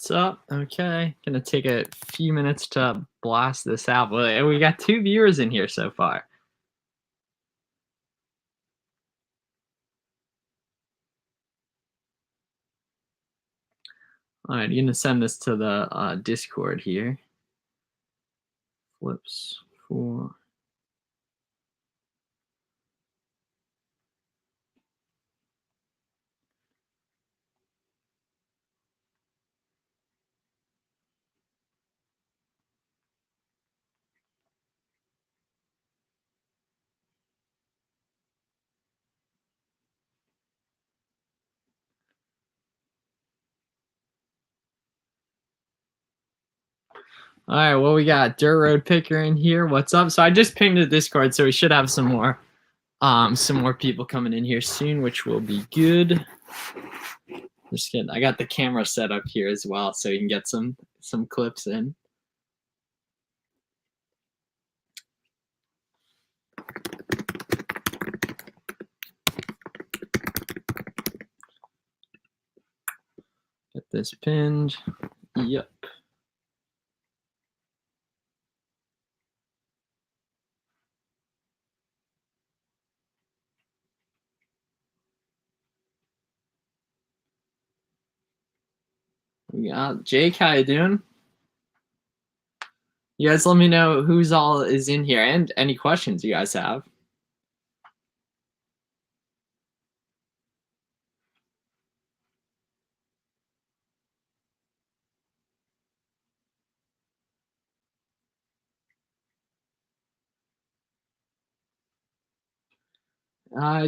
what's up? Okay, gonna take a few minutes to blast this out. Well, we got 2 viewers in here so far. All right, I'm gonna send this to the Discord here. Flips for. All right, well, we got Dirt Road Picker in here. What's up? So I just pinged the Discord, so we should have some more people coming in here soon, which will be good. Just kidding. I got the camera set up here as well, so you can get some clips in. Get this pinned. Yep. We got Jake. How you doing? You guys let me know who's all is in here and any questions you guys have.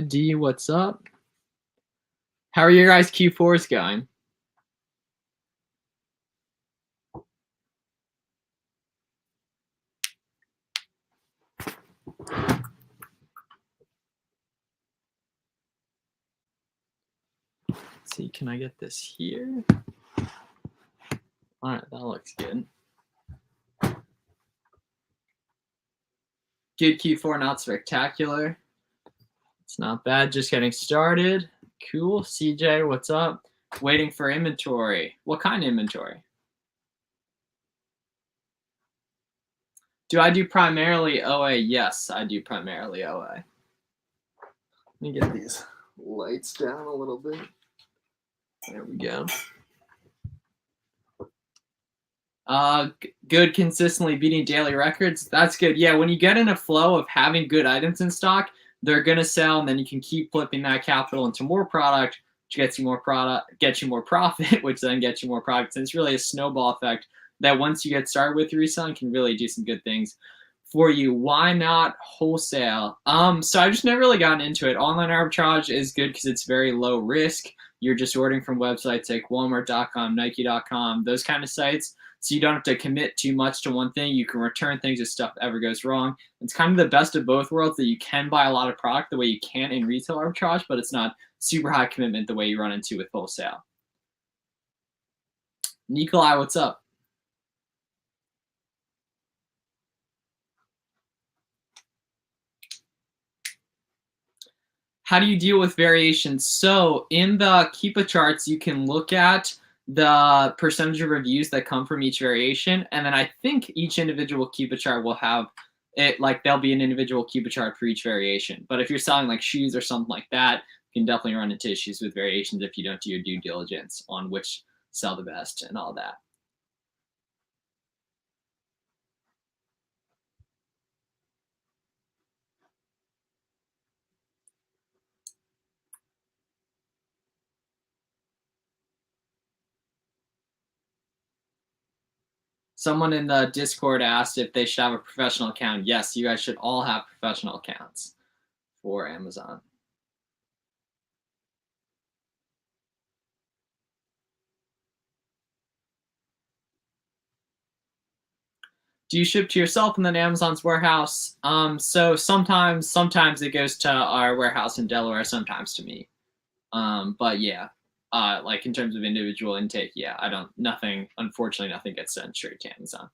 D, what's up? How are your guys' Q4s going? Let's see, can I get this here? All right, that looks good. Good Q4, not spectacular. It's not bad, just getting started. Cool. CJ, what's up? Waiting for inventory. What kind of inventory? Do I do primarily OA? Yes, I do primarily OA. Let me get these lights down a little bit. There we go. Good, consistently beating daily records. That's good. Yeah, when you get in a flow of having good items in stock, they're gonna sell, and then you can keep flipping that capital into more product, which gets you more product, gets you more profit, which then gets you more products. And it's really a snowball effect that once you get started with reselling can really do some good things for you. Why not wholesale? So I just never really gotten into it. Online arbitrage is good because it's very low risk. You're just ordering from websites like Walmart.com, Nike.com, those kind of sites. So you don't have to commit too much to one thing. You can return things if stuff ever goes wrong. It's kind of the best of both worlds, that you can buy a lot of product the way you can in retail arbitrage, but it's not super high commitment the way you run into with wholesale. Nikolai, what's up? How do you deal with variations? So in the Keepa charts, you can look at the percentage of reviews that come from each variation. And then I think each individual Keepa chart will have it, like there'll be an individual Keepa chart for each variation. But if you're selling like shoes or something like that, you can definitely run into issues with variations if you don't do your due diligence on which sell the best and all that. Someone in the Discord asked if they should have a professional account. Yes, you guys should all have professional accounts for Amazon. Do you ship to yourself and then Amazon's warehouse? So sometimes it goes to our warehouse in Delaware, sometimes to me. But yeah, like in terms of individual intake, yeah, unfortunately, nothing gets sent straight to Amazon.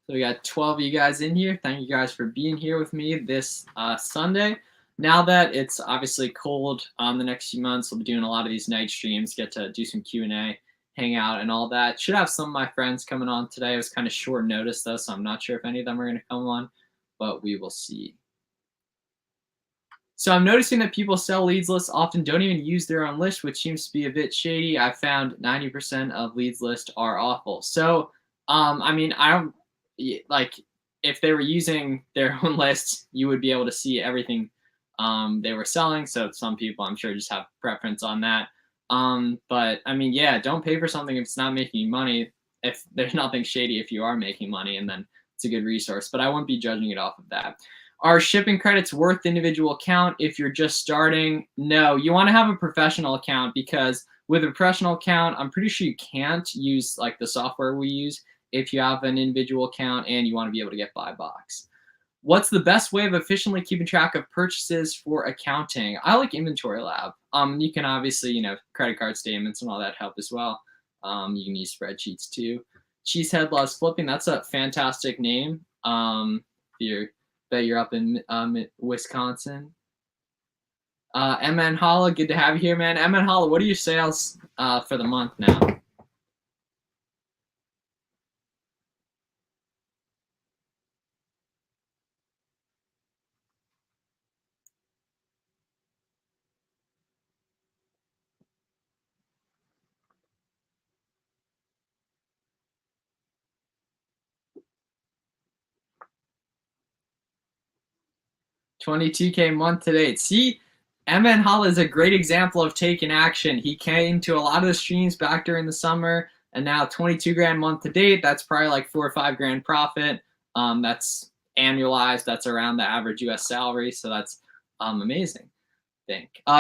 So we got 12 of you guys in here. Thank you guys for being here with me this Sunday. Now that it's obviously cold the next few months, we'll be doing a lot of these night streams, get to do some Q&A, hang out and all that. Should have some of my friends coming on today. It was kind of short notice though, so I'm not sure if any of them are going to come on, but we will see. So I'm noticing that people sell leads lists often don't even use their own list, which seems to be a bit shady. I found 90% of leads list are awful. So, I mean, I don't like if they were using their own lists, you would be able to see everything they were selling. So some people, I'm sure, just have preference on that. But I mean, yeah, don't pay for something if it's not making you money. If there's nothing shady, if you are making money, and then it's a good resource. But I wouldn't be judging it off of that. Are shipping credits worth the individual account if you're just starting? No, you want to have a professional account because with a professional account, I'm pretty sure you can't use like the software we use if you have an individual account and you want to be able to get buy box. What's the best way of efficiently keeping track of purchases for accounting? I like Inventory Lab. You can obviously, credit card statements and all that help as well. You can use spreadsheets too. Cheesehead loves flipping. That's a fantastic name. If you're up in Wisconsin. MN Holla, good to have you here, man. MN Holla, what are your sales for the month now? $22K month to date. See, MN Holla is a great example of taking action. He came to a lot of the streams back during the summer, and now 22 grand month to date. That's probably like 4 or 5 grand profit. That's annualized. That's around the average U.S. salary. So that's amazing.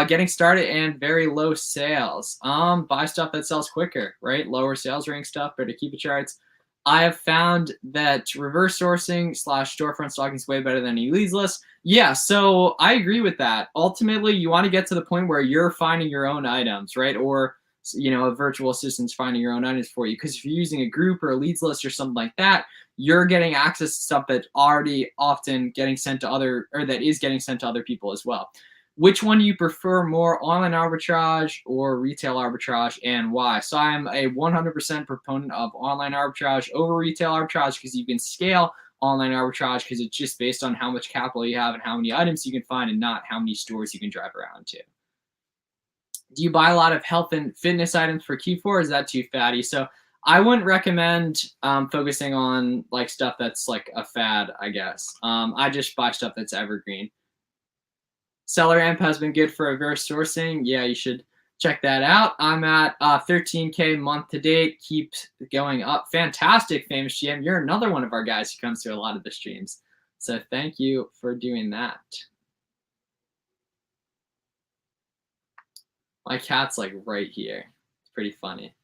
Getting started and very low sales. Buy stuff that sells quicker, right? Lower sales rank stuff, better keep it charts. I have found that reverse sourcing / storefront stocking is way better than any leads list. Yeah, so I agree with that. Ultimately, you want to get to the point where you're finding your own items, right? Or a virtual assistant's finding your own items for you. Because if you're using a group or a leads list or something like that, you're getting access to stuff that's already often getting sent to that is getting sent to other people as well. Which one do you prefer more, online arbitrage or retail arbitrage, and why? So I'm a 100% proponent of online arbitrage over retail arbitrage because you can scale online arbitrage because it's just based on how much capital you have and how many items you can find and not how many stores you can drive around to. Do you buy a lot of health and fitness items for Q4? Or is that too fatty? So I wouldn't recommend focusing on like stuff that's like a fad, I guess. I just buy stuff that's evergreen. Seller Amp has been good for reverse sourcing. Yeah, you should check that out. I'm at 13K month to date. Keeps going up. Fantastic, Famous GM. You're another one of our guys who comes to a lot of the streams. So thank you for doing that. My cat's like right here. It's pretty funny.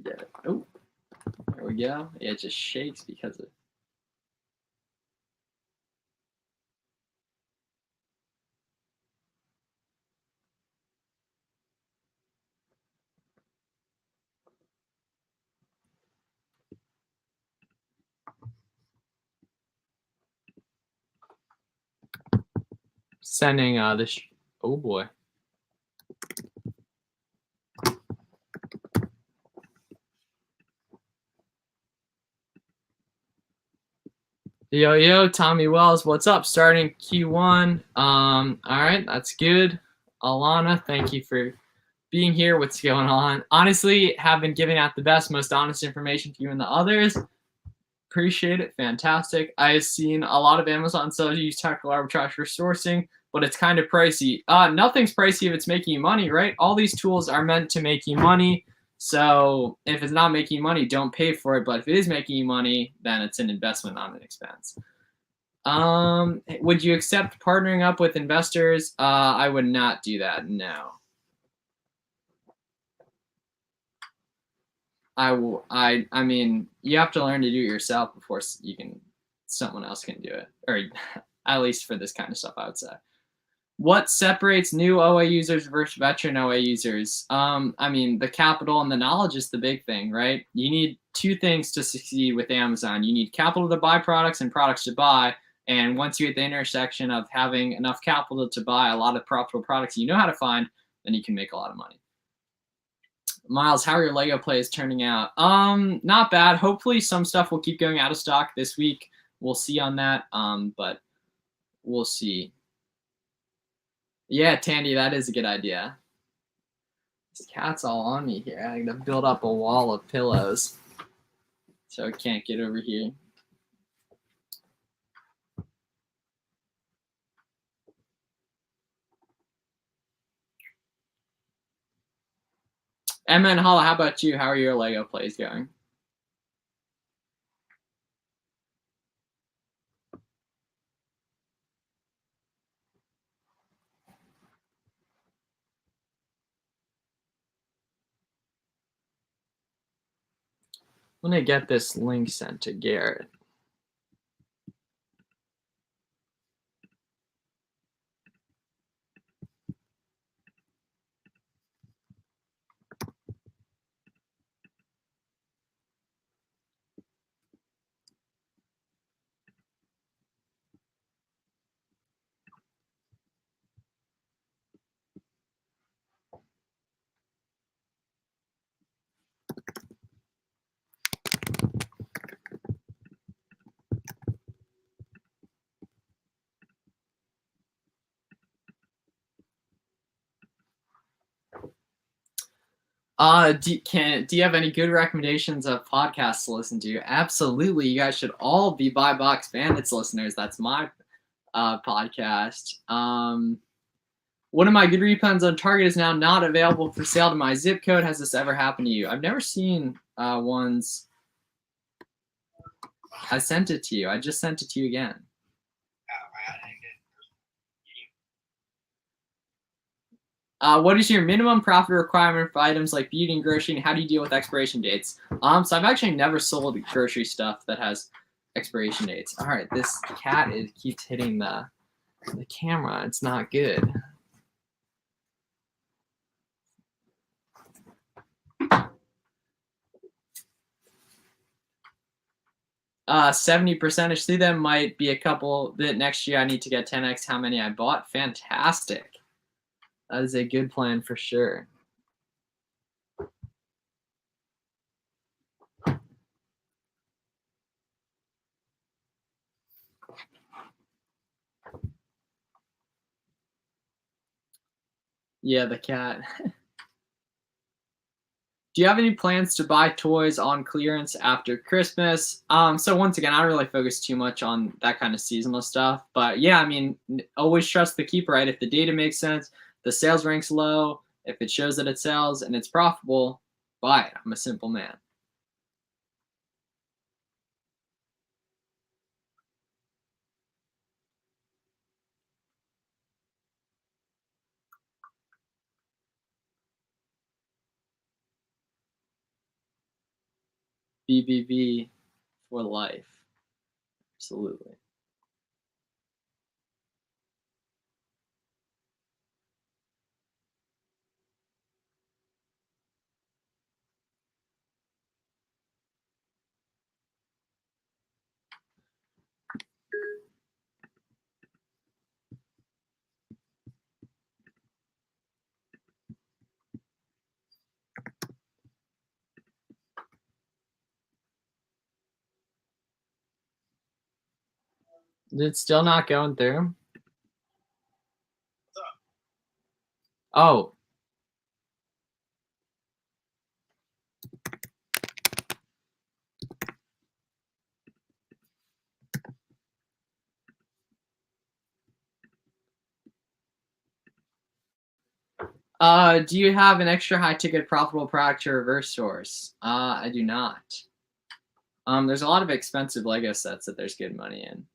Yeah. Oh, there we go. Yeah, it just shakes because of sending this. Oh boy. Yo, Tommy Wells, what's up? Starting Q1. All right, that's good. Alana, thank you for being here. What's going on? Honestly, have been giving out the best, most honest information to you and the others. Appreciate it. Fantastic. I've seen a lot of Amazon sellers use tactical arbitrage for sourcing, but it's kind of pricey. Nothing's pricey if it's making you money, right? All these tools are meant to make you money. So if it's not making you money, don't pay for it. But if it is making you money, then it's an investment, not an expense. Would you accept partnering up with investors? I would not do that. No. I mean, you have to learn to do it yourself before someone else can do it, or at least for this kind of stuff, I would say. What separates new OA users versus veteran OA users? I mean, the capital and the knowledge is the big thing, right? You need two things to succeed with Amazon. You need capital to buy products and products to buy. And once you're at the intersection of having enough capital to buy a lot of profitable products you know how to find, then you can make a lot of money. Miles, how are your Lego plays turning out? Not bad. Hopefully some stuff will keep going out of stock this week. We'll see on that. But we'll see. Yeah, Tandy, that is a good idea. This cat's all on me here. I gotta build up a wall of pillows so it can't get over here. Emma and Hala, how about you? How are your Lego plays going? I'm gonna get this link sent to Garrett. Do you have any good recommendations of podcasts to listen to? Absolutely, you guys should all be Buy Box Bandits listeners. That's my podcast. One of my good refunds on Target is now not available for sale to my zip code. Has this ever happened to you? I've never seen ones. I sent it to you. I just sent it to you again. What is your minimum profit requirement for items like beauty and grocery, and how do you deal with expiration dates? So I've actually never sold grocery stuff that has expiration dates. All right, this cat keeps hitting the camera. It's not good. 70%. See, that might be a couple that next year I need to get 10x how many I bought. Fantastic. That is a good plan for sure. Yeah, the cat. Do you have any plans to buy toys on clearance after Christmas? So once again, I don't really focus too much on that kind of seasonal stuff. But yeah, I mean, always trust the keeper, right? If the data makes sense, the sales ranks low, if it shows that it sells and it's profitable, buy it. I'm a simple man. BBB for life. Absolutely. It's still not going through. Oh. Do you have an extra high ticket profitable product to reverse source? I do not. There's a lot of expensive Lego sets that there's good money in.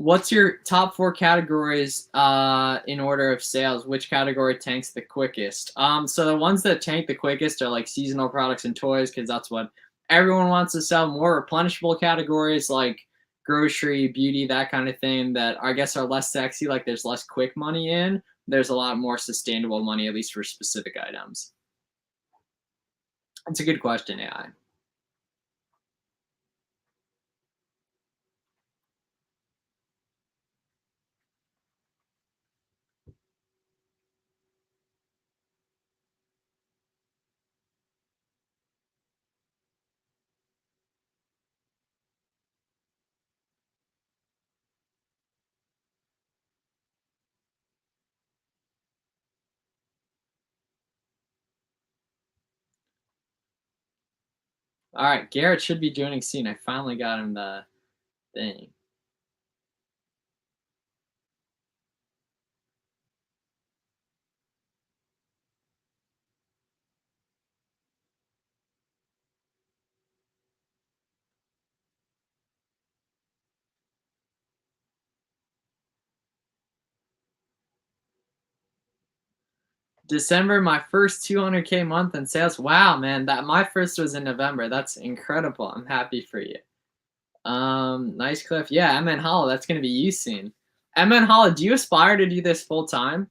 What's your top 4 categories, in order of sales? Which category tanks the quickest? So the ones that tank the quickest are like seasonal products and toys, because that's what everyone wants to sell. More replenishable categories like grocery, beauty, that kind of thing that I guess are less sexy, like there's less quick money in. There's a lot more sustainable money, at least for specific items. It's a good question, AI. All right, Garrett should be joining soon. I finally got him the thing. December, my first 200K month in sales. Wow, man, that my first was in November. That's incredible. I'm happy for you. Nice Cliff. Yeah, MN Hollow, that's gonna be you soon. MN Hollow, do you aspire to do this full time?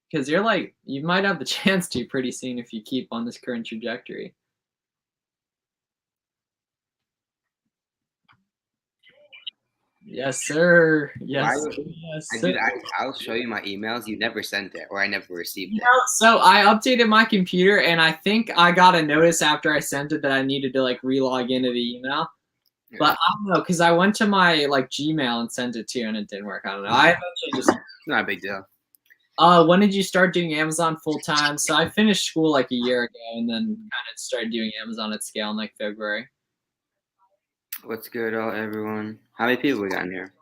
Because you're like, you might have the chance to pretty soon if you keep on this current trajectory. Yes, sir. Why? Yes, sir. Yes, I sir. did. I'll show you my emails. You never sent it, or I never received it. So I updated my computer, and I think I got a notice after I sent it that I needed to like relog into the email. Yeah. But I don't know, because I went to my like Gmail and sent it to you, and it didn't work. I don't know. I eventually just. It's not a big deal. When did you start doing Amazon full time? So I finished school like a year ago, and then kind of started doing Amazon at scale in like February. What's good, all everyone? How many people we got in here?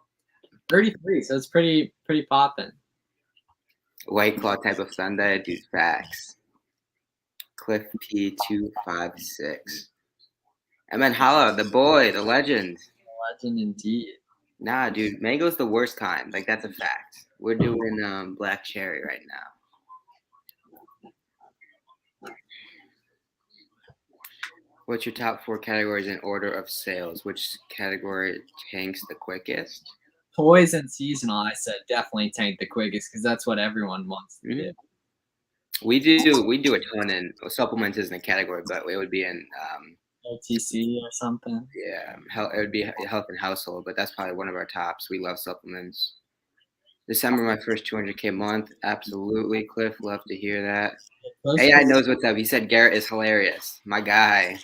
33, so it's pretty popping. White Claw type of Sunday, dude. Facts. Cliff P256. And then Holla, the boy, the legend. Legend indeed. Nah, dude, mango's the worst kind. Like that's a fact. We're doing black cherry right now. What's your top 4 categories in order of sales? Which category tanks the quickest? Toys and seasonal, I said definitely tank the quickest because that's what everyone wants to do. We do a ton in supplements isn't a category, but it would be in OTC or something. yeah, it would be health and household, but that's probably one of our tops. We love supplements. December, my first 200K month. Absolutely, Cliff. Love to hear that. AI knows what's up. He said Garrett is hilarious. My guy.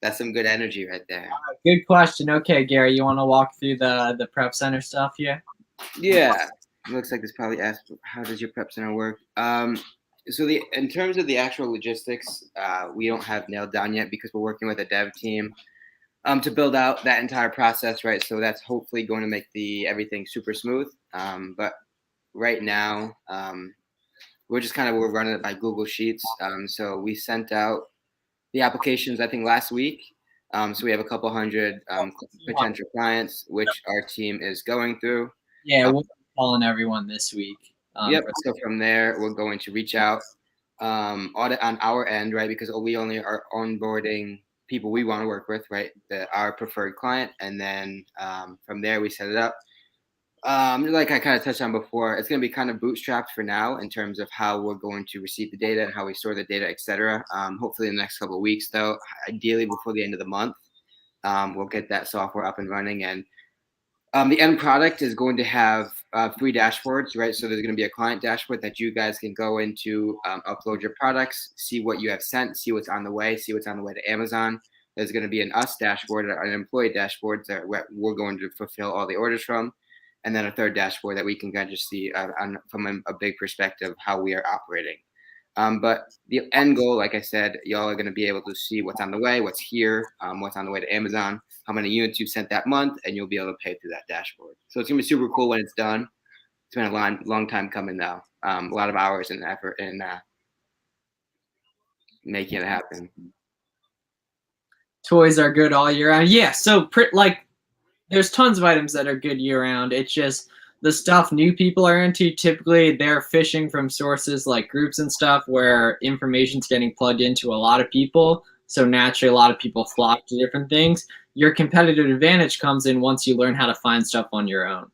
That's some good energy right there. Good question. Okay, Gary, you want to walk through the prep center stuff here? Yeah, looks like this probably asked, how does your prep center work? So in terms of the actual logistics, we don't have nailed down yet because we're working with a dev team to build out that entire process, right? So that's hopefully going to make everything super smooth. But right now, we're running it by Google Sheets. So we sent out the applications, I think, last week. So we have a couple hundred potential clients, which our team is going through. Yeah, we'll be calling everyone this week. Yep. So from there, we're going to reach out audit on our end, right? Because we only are onboarding people we want to work with, right? Our preferred client, and then from there we set it up. Like I kind of touched on before, it's going to be kind of bootstrapped for now in terms of how we're going to receive the data and how we store the data, etc. Hopefully in the next couple of weeks, though, ideally before the end of the month, we'll get that software up and running. And the end product is going to have 3 dashboards, right? So there's going to be a client dashboard that you guys can go into, upload your products, see what you have sent, see what's on the way, see what's on the way to Amazon. There's going to be an us dashboard, an employee dashboard that we're going to fulfill all the orders from. And then a third dashboard that we can kind of just see from a big perspective how we are operating. But the end goal, like I said, y'all are going to be able to see what's on the way, what's here, what's on the way to Amazon, how many units you've sent that month, and you'll be able to pay through that dashboard. So it's going to be super cool when it's done. It's been a long time coming though. A lot of hours and effort in making it happen. Toys are good all year round. Yeah, so like There's tons of items that are good year round. It's just the stuff new people are into. Typically, they're fishing from sources like groups and stuff where information's getting plugged into a lot of people. So naturally, a lot of people flock to different things. Your competitive advantage comes in once you learn how to find stuff on your own.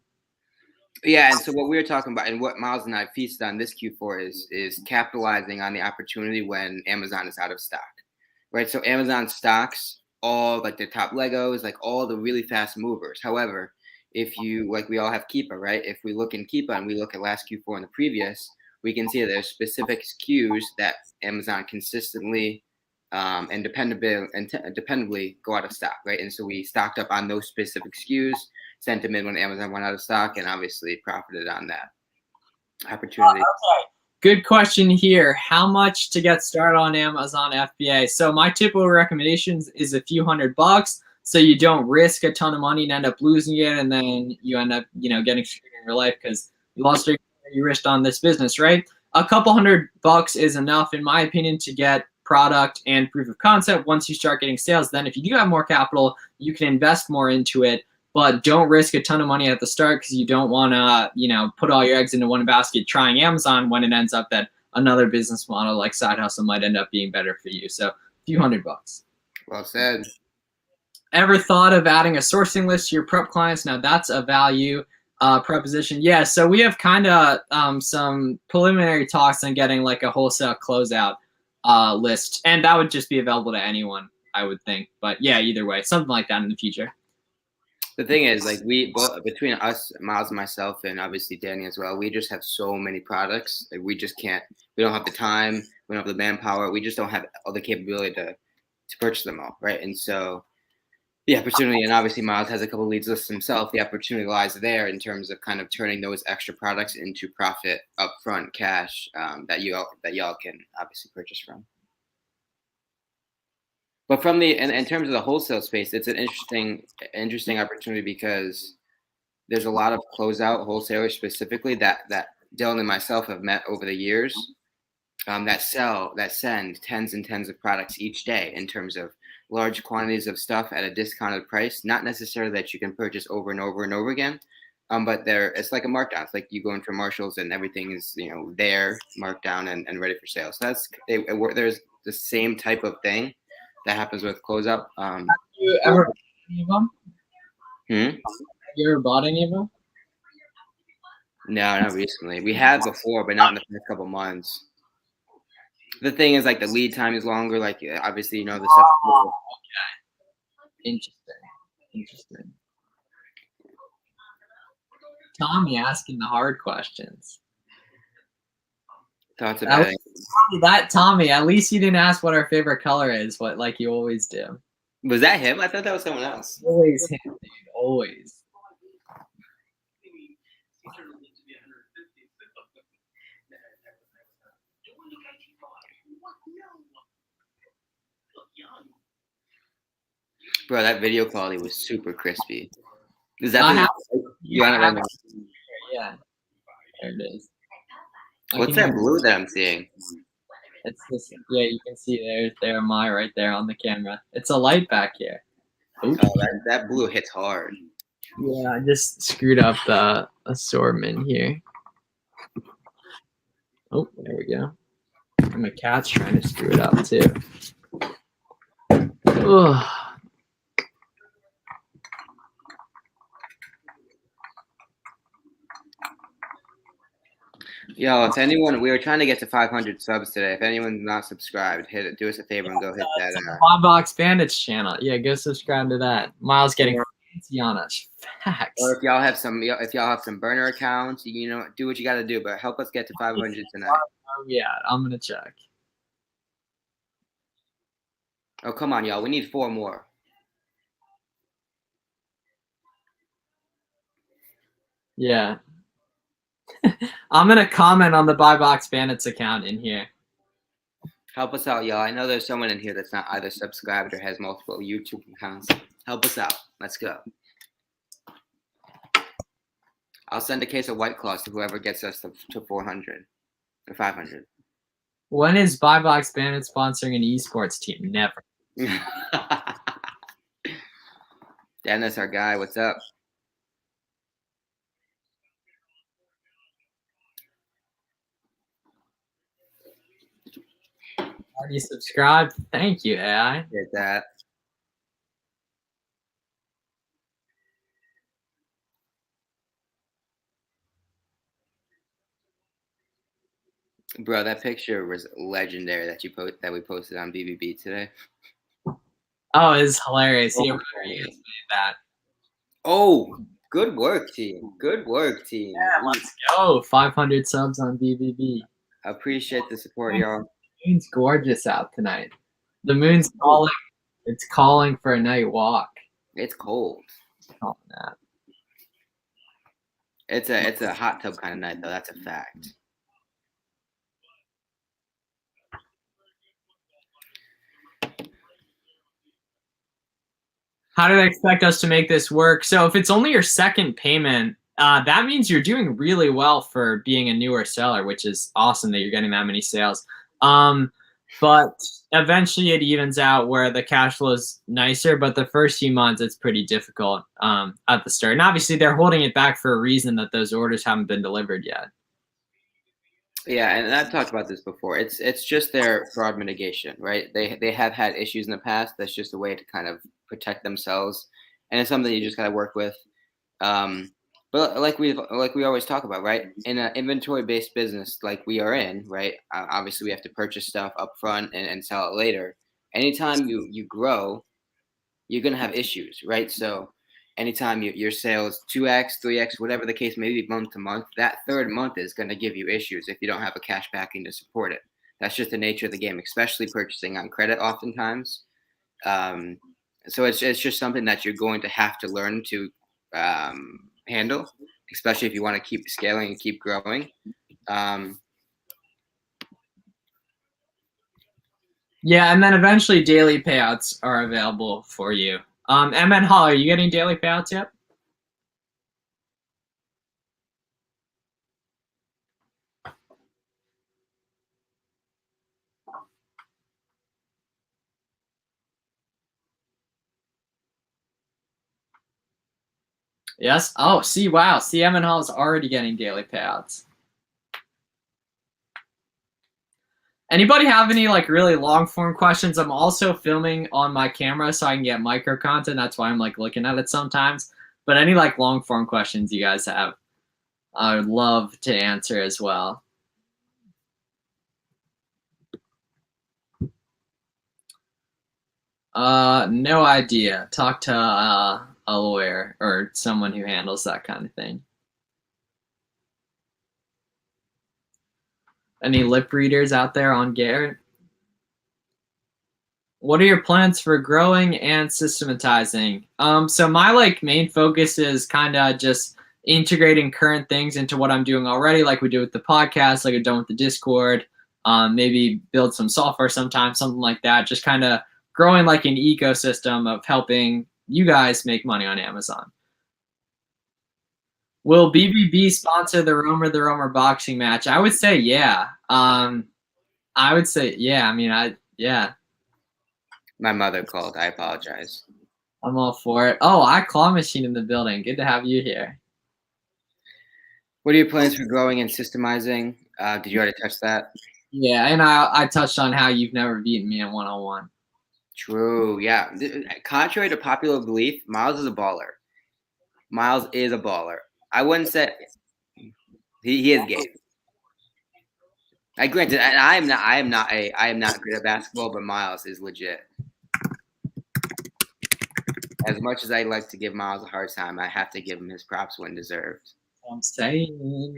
Yeah, and so what we were talking about, and what Miles and I feasted on this Q4 is capitalizing on the opportunity when Amazon is out of stock, right? So Amazon stocks all like the top Legos, like all the really fast movers. However, if you like, we all have Keepa, right? If we look in Keepa and we look at last Q4 and the previous, we can see that there's specific SKUs that Amazon consistently and dependably go out of stock, right? And so we stocked up on those specific SKUs, sent them in when Amazon went out of stock, and obviously profited on that opportunity. Okay. Good question here. How much to get started on Amazon FBA? So my typical recommendations is a few $100, so you don't risk a ton of money and end up losing it, and then you end up, getting screwed in your life because you lost you risked on this business, right? A couple $100 is enough, in my opinion, to get product and proof of concept. Once you start getting sales, then if you do have more capital, you can invest more into it. But don't risk a ton of money at the start because you don't want to, put all your eggs into one basket trying Amazon when it ends up that another business model like side hustle might end up being better for you. So a few $100. Well said. Ever thought of adding a sourcing list to your prep clients? Now that's a value proposition. Yeah, so we have kind of some preliminary talks on getting like a wholesale closeout list, and that would just be available to anyone, I would think. But yeah, either way, something like that in the future. The thing is, like we both between us, Miles and myself, and obviously Danny as well, we just have so many products. Like we just can't. We don't have the time. We don't have the manpower. We just don't have all the capability to purchase them all, right? And so the opportunity, and obviously Miles has a couple leads lists himself. The opportunity lies there in terms of kind of turning those extra products into profit upfront cash that y'all can obviously purchase from. But from the in terms of the wholesale space, it's an interesting opportunity because there's a lot of closeout wholesalers specifically that Dylan and myself have met over the years that send tens and tens of products each day in terms of large quantities of stuff at a discounted price, not necessarily that you can purchase over and over and over again. But it's like a markdown. It's like you go into Marshalls and everything is there marked down and ready for sale. So there's the same type of thing that happens with closeout. You ever bought any of them? Hmm? You ever bought any of them? No, not recently. We had before, but not in the past couple months. The thing is, like the lead time is longer. Like obviously, the stuff. Oh, okay. Interesting. Tommy asking the hard questions. Thoughts about it. That Tommy, at least you didn't ask what our favorite color is, what like you always do. Was that him? I thought that was someone else. Always him, dude. Always. Bro, that video quality was super crispy. Is that you on it right now? Yeah, there it is. What's that blue that I'm seeing? It's this. Yeah, you can see there am I right there on the camera. It's a light back here. Oops. Oh, that blue hits hard. Yeah, I just screwed up the assortment here. Oh, there we go. And my cat's trying to screw it up too. Ugh. Yo, if anyone, we were trying to get to 500 subs today. If anyone's not subscribed, do us a favor and go hit that. Bob Box Bandits channel. Yeah, go subscribe to that. Miles getting fancy on us. Facts. Or if y'all have some burner accounts, do what you got to do. But help us get to 500 tonight. Oh yeah, I'm gonna check. Oh come on, y'all. We need 4 more. Yeah. I'm gonna comment on the Buy Box Bandits account in here. Help us out, y'all. I know there's someone in here that's not either subscribed or has multiple YouTube accounts. Help us out. Let's go. I'll send a case of White Claws to whoever gets us to 400 or 500. When is Buy Box Bandits sponsoring an esports team? Never. Dennis, our guy, what's up? Already subscribed. Thank you, AI. Get that. Bro, that picture was legendary that we posted on BBB today. Oh, it's hilarious. Oh, Yeah, you guys made that. oh, good work, team. Good work, team. Yeah, let's go. 500 subs on BBB. Appreciate the support, y'all. The moon's gorgeous out tonight. The moon's calling. It's calling for a night walk. It's cold. Oh, that. It's a hot tub kind of night though. That's a fact. How do they expect us to make this work? So if it's only your second payment, that means you're doing really well for being a newer seller, which is awesome that you're getting that many sales. But eventually it evens out where the cash flow is nicer, but the first few months it's pretty difficult at the start. And obviously they're holding it back for a reason that those orders haven't been delivered yet. Yeah, and I've talked about this before. It's just their fraud mitigation, right? They have had issues in the past. That's just a way to kind of protect themselves, and it's something you just gotta work with. But like we always talk about, right? In an inventory-based business like we are in, right? Obviously, we have to purchase stuff up front and sell it later. Anytime you grow, you're gonna have issues, right? So anytime your sales 2x, 3x, whatever the case may be, month to month, that third month is gonna give you issues if you don't have a cash backing to support it. That's just the nature of the game, especially purchasing on credit oftentimes. Um, so it's just something that you're going to have to learn to handle, especially if you want to keep scaling and keep growing. Yeah, and then eventually daily payouts are available for you. MN Hall, are you getting daily payouts yet? Yes. Oh, see, wow. CM and Hall is already getting daily payouts. Anybody have any like really long form questions? I'm also filming on my camera so I can get micro content. That's why I'm like looking at it sometimes. But any like long form questions you guys have, I would love to answer as well. No idea. Talk to a lawyer or someone who handles that kind of thing. Any lip readers out there on Garrett? What are your plans for growing and systematizing? So my like main focus is kind of just integrating current things into what I'm doing already, like we do with the podcast, like I've done with the Discord. Maybe build some software sometime, something like that. Just kind of growing like an ecosystem of helping you guys make money on Amazon. Will BBB sponsor the Romer boxing match? I would say yeah. I would say yeah. I mean, yeah. My mother called. I apologize. I'm all for it. Oh, Claw Machine in the building. Good to have you here. What are your plans for growing and systemizing? Did you already touch that? Yeah, and I touched on how you've never beaten me in one-on-one. True. Yeah. Contrary to popular belief, Miles is a baller. Miles is a baller. I wouldn't say he is game. I granted, I am not good at basketball, but Miles is legit. As much as I like to give Miles a hard time, I have to give him his props when deserved. I'm saying.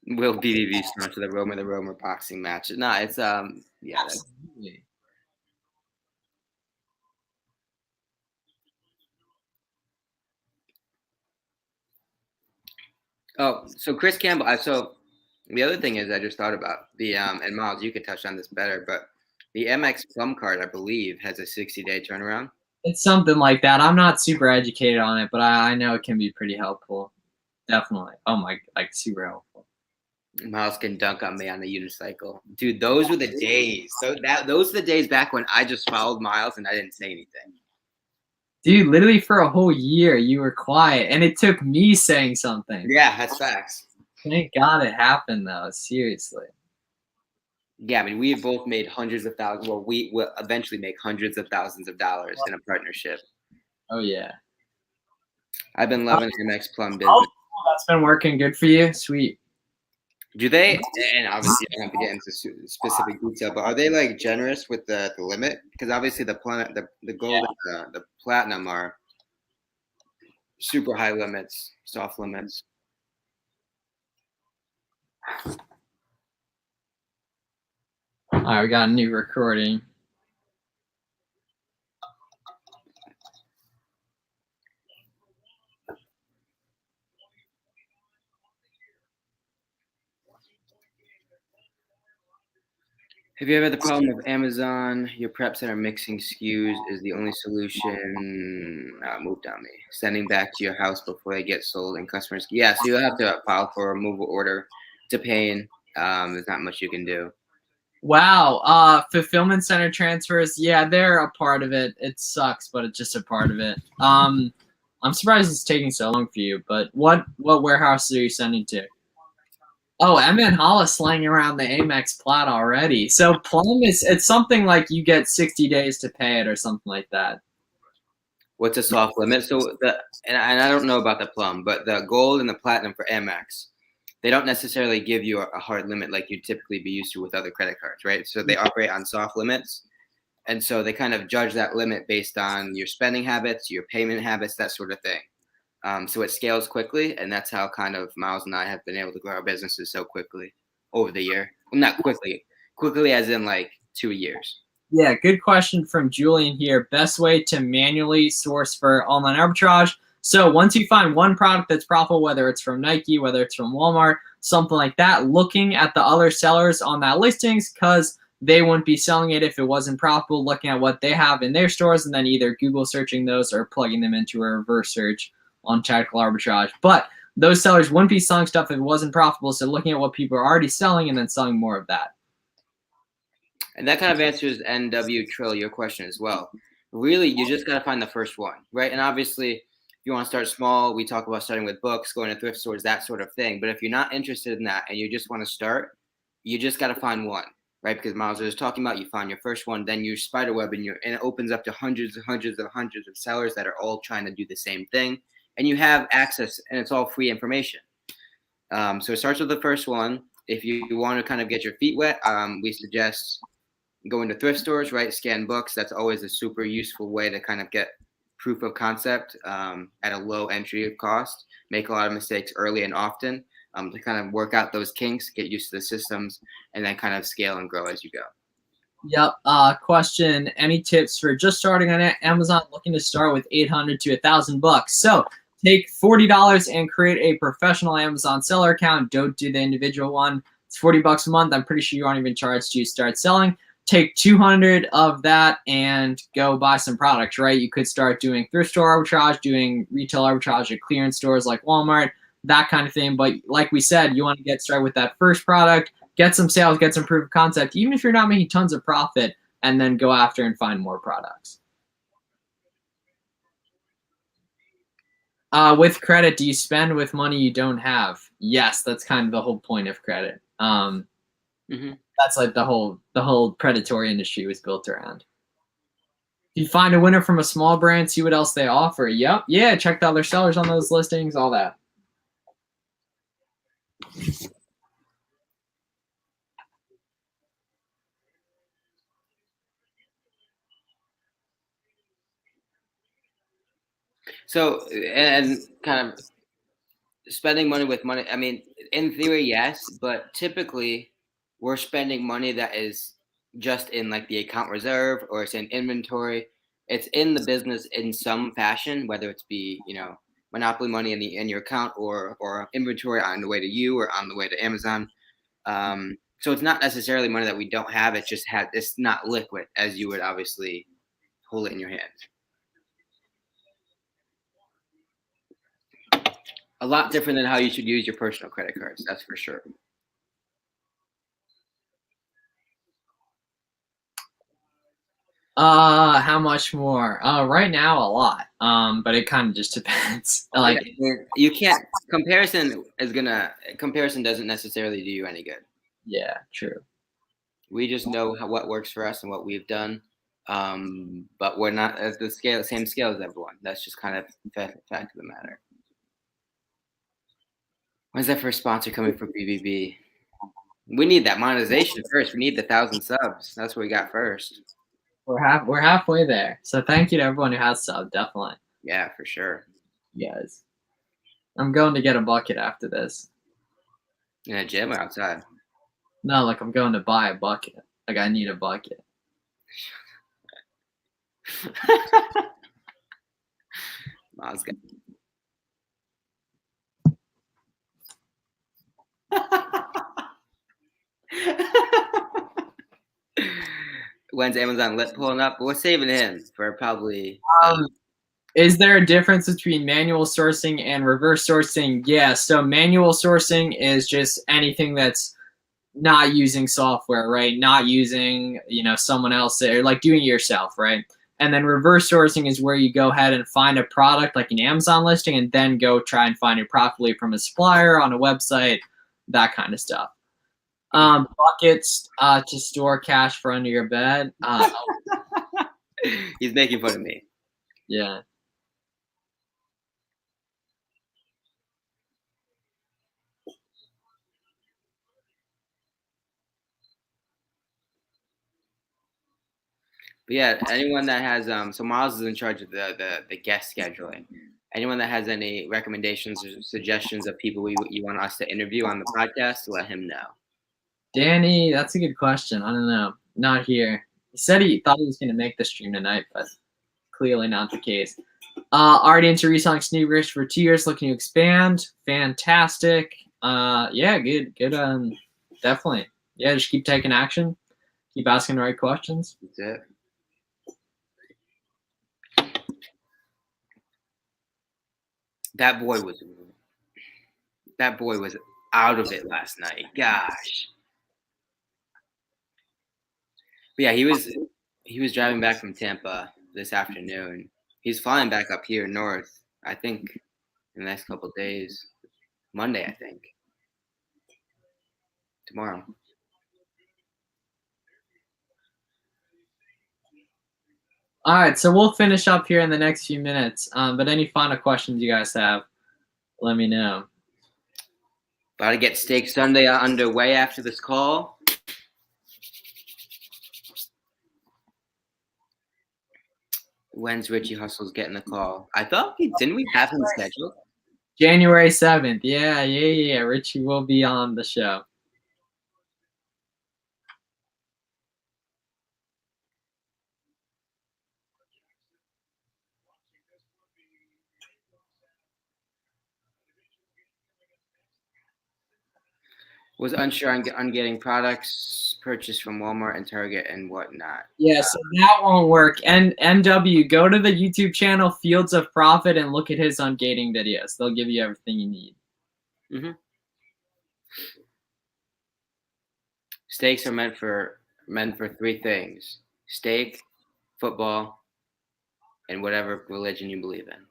Will BDV start to the Romer boxing match? No, it's yeah. Absolutely. Oh, so Chris Campbell. So the other thing is, I just thought about the and Miles, you could touch on this better, but the MX Plum card, I believe, has a 60-day turnaround. It's something like that. I'm not super educated on it, but I know it can be pretty helpful. Definitely. Oh my, like super helpful. Miles can dunk on me on the unicycle. Dude, those were the days. Those were the days back when I just followed Miles and I didn't say anything. Dude, literally for a whole year, you were quiet, and it took me saying something. Yeah, that's facts. Thank God it happened, though. Seriously. Yeah, I mean, we have both made hundreds of thousands. Well, we will eventually make hundreds of thousands of dollars in a partnership. Oh, yeah. I've been loving MX Plum Oh, business. that's been working good for you? Sweet. Do they? And obviously, I don't have to get into specific detail, but are they like generous with the limit? Because obviously, the gold, and the platinum are super high limits, soft limits. All right, we got a new recording. Have you ever had the problem of Amazon? Your prep center mixing SKUs is the only solution. Moved on me. Sending back to your house before they get sold, and customers. Yeah, so you'll have to file for a removal order. It's a pain. There's not much you can do. Wow. Fulfillment center transfers. Yeah, they're a part of it. It sucks, but it's just a part of it. I'm surprised it's taking so long for you. But what warehouses are you sending to? Oh, Emma Holla slanging around the Amex plat already. So Plum it's something like you get 60 days to pay it or something like that. What's a soft limit? So and I don't know about the plum, but the gold and the platinum for Amex, they don't necessarily give you a hard limit like you'd typically be used to with other credit cards, right? So they operate on soft limits. And so they kind of judge that limit based on your spending habits, your payment habits, that sort of thing. So it scales quickly, and that's how kind of Miles and I have been able to grow our businesses so quickly over the year. Well, not quickly as in like 2 years. Yeah, good question from Julian here. Best way to manually source for online arbitrage. So once you find one product that's profitable, whether it's from Nike, whether it's from Walmart, something like that, looking at the other sellers on that listings because they wouldn't be selling it if it wasn't profitable, looking at what they have in their stores and then either Google searching those or plugging them into a reverse search on tactical arbitrage. But those sellers wouldn't be selling stuff if it wasn't profitable. So looking at what people are already selling and then selling more of that. And that kind of answers NW Trill your question as well. Really, you just got to find the first one, right? And obviously, if you want to start small, we talk about starting with books, going to thrift stores, that sort of thing. But if you're not interested in that and you just want to start, you just got to find one, right? Because Miles was talking about, you find your first one, then you spider web, and it opens up to hundreds of sellers that are all trying to do the same thing, and you have access, and it's all free information. So it starts with the first one. If you want to kind of get your feet wet, we suggest going to thrift stores, right? Scan books. That's always a super useful way to kind of get proof of concept at a low entry cost. Make a lot of mistakes early and often to kind of work out those kinks, get used to the systems, and then kind of scale and grow as you go. Yep. Question: any tips for just starting on Amazon, looking to start with 800 to $1,000? So take $40 and create a professional Amazon seller account. Don't do the individual one. It's $40 a month. I'm pretty sure you aren't even charged to start selling. Take 200 of that and go buy some products, right? You could start doing thrift store arbitrage, doing retail arbitrage at clearance stores like Walmart, that kind of thing. But like we said, you want to get started with that first product, get some sales, get some proof of concept, even if you're not making tons of profit, and then go after and find more products. With credit, do you spend with money you don't have? Yes, that's kind of the whole point of credit. That's like the whole predatory industry was built around. You find a winner from a small brand, see what else they offer. Yep. Yeah, check the other sellers on those listings, all that. So, and kind of spending money with money. I mean, in theory, yes, but typically we're spending money that is just in like the account reserve or it's in inventory. It's in the business in some fashion, whether it's be, monopoly money in your account or inventory on the way to you or on the way to Amazon. So it's not necessarily money that we don't have. It's not liquid as you would obviously hold it in your hand. A lot different than how you should use your personal credit cards. That's for sure. How much more? Right now a lot. But it kind of just depends. Like, You can't comparison doesn't necessarily do you any good. yeah, true. We just know what works for us and what we've done. But we're not at the same scale as everyone. That's just kind of fact of the matter. When's that first sponsor coming for BBB? We need that monetization first. We need the 1,000 subs. That's what we got first. We're halfway there. So thank you to everyone who has subbed, definitely. Yeah, for sure. Yes. I'm going to get a bucket after this. In a gym or outside? No, like I'm going to buy a bucket. Like I need a bucket. Miles got- When's Amazon Lit pulling up? We're saving him for probably. Is there a difference between manual sourcing and reverse sourcing? Yeah. So manual sourcing is just anything that's not using software, right? Not using, someone else or like doing it yourself, right? And then reverse sourcing is where you go ahead and find a product like an Amazon listing and then go try and find it properly from a supplier on a website, that kind of stuff. Buckets to store cash for under your bed. He's making fun of me. Yeah. But yeah, anyone that has so Miles is in charge of the guest scheduling. Anyone that has any recommendations or suggestions of people you want us to interview on the podcast, let him know. Danny, that's a good question. I don't know. Not here. He said he thought he was going to make the stream tonight, but clearly not the case. Already into reselling sneakers for 2 years, looking to expand. Fantastic. Yeah, good. Definitely. Yeah, just keep taking action. Keep asking the right questions. That's it. That boy was out of it last night. Gosh. But yeah, he was driving back from Tampa this afternoon. He's flying back up here north, I think, in the next couple of days. Monday, I think. Tomorrow. All right, so we'll finish up here in the next few minutes. But any final questions you guys have, let me know. About to get Steak Sunday underway after this call. When's Richie Hustle's getting the call? I thought didn't we have him scheduled? January 7th. Yeah. Richie will be on the show. Was unsure on getting products purchased from Walmart and Target and whatnot. Yeah, so that won't work. And NW, go to the YouTube channel Fields of Profit and look at his ungating videos. They'll give you everything you need. Mm-hmm. Steaks are meant for three things: steak, football, and whatever religion you believe in.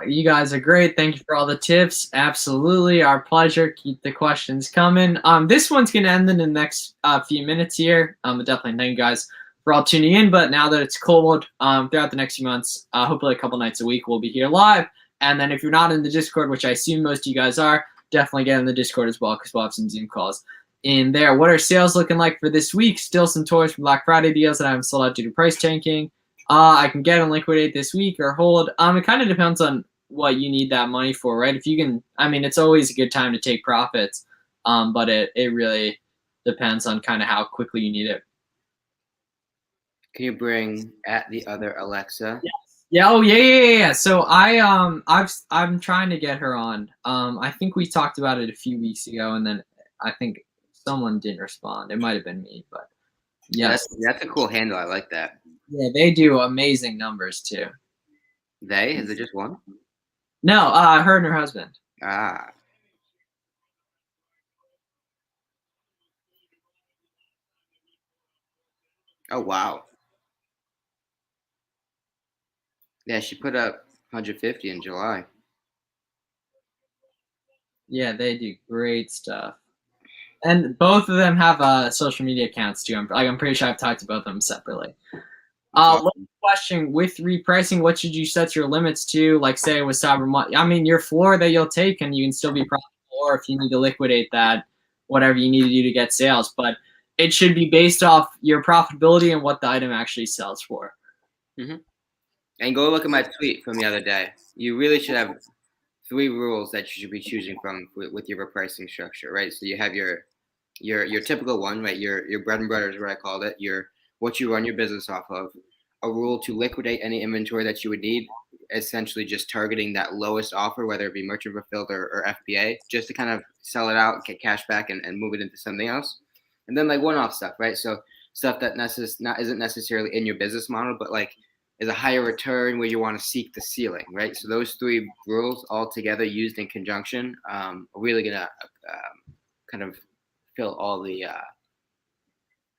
You guys are great. Thank you for all the tips. Absolutely, our pleasure. Keep the questions coming. This one's gonna end in the next few minutes here. Definitely thank you guys for all tuning in. But now that it's cold, throughout the next few months, hopefully a couple nights a week, we'll be here live. And then if you're not in the Discord, which I assume most of you guys are, definitely get in the Discord as well because we'll have some Zoom calls in there. What are sales looking like for this week? Still some toys from Black Friday deals that I haven't sold out due to price tanking. I can get and liquidate this week or hold. It kind of depends on what you need that money for, right? If you can, it's always a good time to take profits, but it really depends on kind of how quickly you need it. Can you bring at the other Alexa? Yes. Yeah. Oh, yeah. So I'm trying to get her on. I think we talked about it a few weeks ago, and then I think someone didn't respond. It might have been me, but yes, that's a cool handle. I like that. Yeah, they do amazing numbers too. Is it just one? No, her and her husband. Ah. Oh wow. Yeah, she put up 150 in July. Yeah, they do great stuff. And both of them have social media accounts too. I'm pretty sure I've talked to both of them separately. That's Last awesome. question with repricing, what should you set your limits to? Like say with Cyber Monday, I mean your floor that you'll take and you can still be profitable, or if you need to liquidate that, whatever you need to do to get sales. But it should be based off your profitability and what the item actually sells for. Hmm. And go look at my tweet from the other day. You really should have three rules that you should be choosing from with your repricing structure, right? So you have your typical one, right? Your bread and butter is what I called it. Your what you run your business off of. A rule to liquidate any inventory that you would need, essentially just targeting that lowest offer, whether it be merchant fulfilled or FBA, just to kind of sell it out, get cash back, and move it into something else. And then like one-off stuff, right? So stuff that isn't necessarily in your business model, but like is a higher return where you want to seek the ceiling, right? So those three rules all together used in conjunction are really gonna kind of fill all the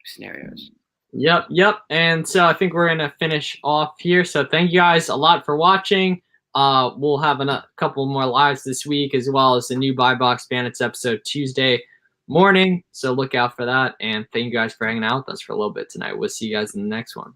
scenarios. Yep. And so I think we're gonna finish off here. So thank you guys a lot for watching. We'll have a couple more lives this week, as well as the new Buy Box Bandits episode Tuesday morning. So look out for that. And thank you guys for hanging out with us for a little bit tonight. We'll see you guys in the next one.